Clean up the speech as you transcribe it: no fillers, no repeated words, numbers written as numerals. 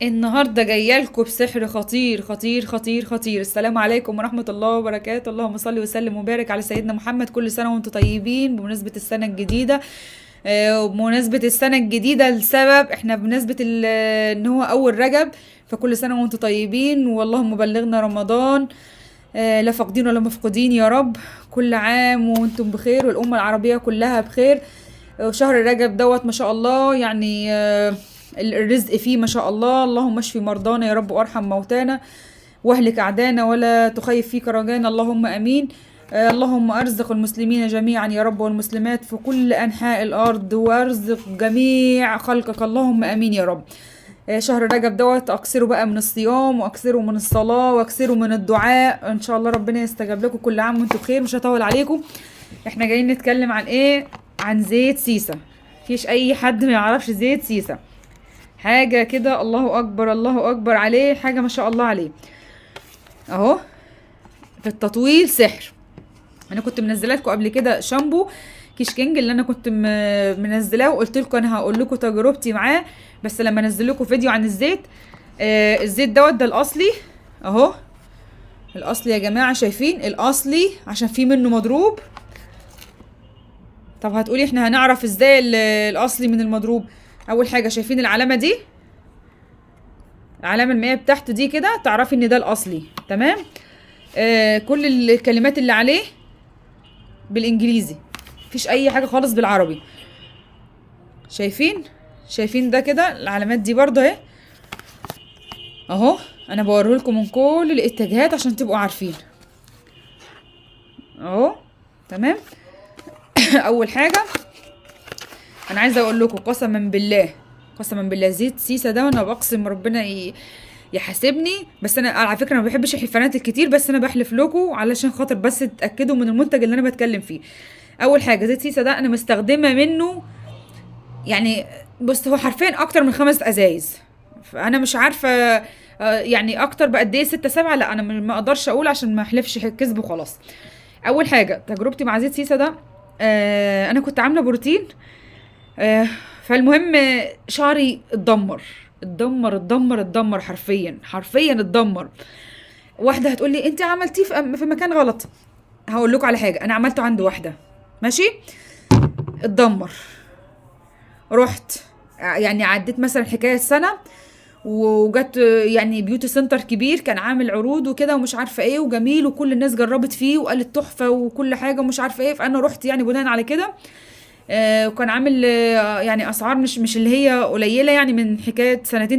النهارده جايه لكم بسحر خطير خطير خطير خطير. السلام عليكم ورحمه الله وبركاته. اللهم صل وسلم وبارك على سيدنا محمد. كل سنه وانتم طيبين بمناسبه السنه الجديده. وبمناسبه السنه الجديده لسبب احنا بمناسبه ان هو اول رجب، فكل سنه وانتم طيبين واللهم بلغنا رمضان. لا فاقدين ولا مفقودين يا رب. كل عام وانتم بخير والامه العربيه كلها بخير. شهر رجب دوت ما شاء الله يعني الرزق فيه ما شاء الله. اللهم اشفي مرضانا يا رب وارحم موتانا واهلك اعدانا ولا تخيب فيك رجانا، اللهم امين. اللهم ارزق المسلمين جميعا يا رب والمسلمات في كل انحاء الارض، وارزق جميع خلقك، اللهم امين يا رب. شهر رجب دوت اكثروا بقى من الصيام واكثروا من الصلاه واكثروا من الدعاء، ان شاء الله ربنا يستجاب لكم. كل عام وانتم بخير. مش هطول عليكم. احنا جايين نتكلم عن ايه؟ عن زيت سيسا. مفيش اي حد ما يعرفش زيت سيسا. حاجه كده الله اكبر الله اكبر عليه، حاجه ما شاء الله عليه. اهو في التطويل سحر. انا كنت منزله لكم قبل كده شامبو كيش كينج اللي انا كنت منزلاه، وقلت لكم انا هقول لكم تجربتي معاه، بس لما انزل لكم فيديو عن الزيت. الزيت دوت ده الاصلي اهو. الاصلي يا جماعه، شايفين الاصلي عشان في منه مضروب. طب هتقولي احنا هنعرف ازاي الاصلي من المضروب؟ اول حاجه شايفين العلامه دي، العلامه المائيه بتاعته دي كده، تعرفي ان ده الاصلي. تمام. كل الكلمات اللي عليه بالانجليزي، مفيش اي حاجه خالص بالعربي. شايفين ده كده العلامات دي برضه اهي اهو. انا بوريهولكم من كل الاتجاهات عشان تبقوا عارفين اهو. تمام. اول حاجه انا عايزه اقول لكم قسما بالله، قسما بالله زيت سيسا ده انا بقسم ربنا يحاسبني، بس انا على فكره ما بحبش الحلفانات الكتير، بس انا بحلف لكم علشان خاطر بس تتاكدوا من المنتج اللي انا بتكلم فيه. اول حاجه زيت سيسا ده انا مستخدمه منه، يعني بص هو حرفيا اكتر من 5 ازايز، فانا مش عارفه يعني اكتر بقد ايه، 6 7، لا انا ما اقدرش اقول عشان ما احلفش كذب وخلاص. اول حاجه تجربتي مع زيت سيسا ده، انا كنت عامله بروتين. فالمهم شعري اتدمر حرفيا اتدمر. واحده هتقول لي انت عملتيه في مكان غلط. هقول لكم على حاجه انا عملته عند واحده ماشي اتدمر. رحت يعني عديت مثلا حكايه سنه، وجت يعني بيوتي سنتر كبير كان عامل عروض وكده ومش عارفه ايه وجميل، وكل الناس جربت فيه وقالت تحفه وكل حاجه ومش عارفه ايه، فانا رحت يعني بناء على كده. وكان عامل يعني اسعار مش اللي هي قليله، يعني من حكايه سنتين